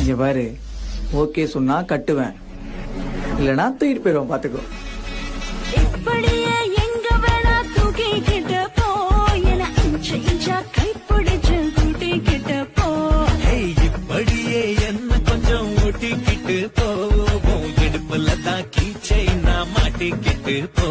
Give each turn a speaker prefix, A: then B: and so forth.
A: இங்க பாரு, ஓகே சொன்னா கட்டுவேன், இல்லனா தூக்கிட்டு போயிடுவேன். பாத்துக்கோ.
B: இப்படியே எங்க வேணா தூக்கிக்கிட்டு போ, என இன்ச்சு இன்ச்சா கைப்பிடிச்சு கூட்டிக்கிட்டு போ.
C: இப்படியே என்ன கொஞ்சம் ஊட்டிக்கிட்டு போ, இடுப்புல தான் கீச்சை நான் மாட்டிக்கிட்டு போ.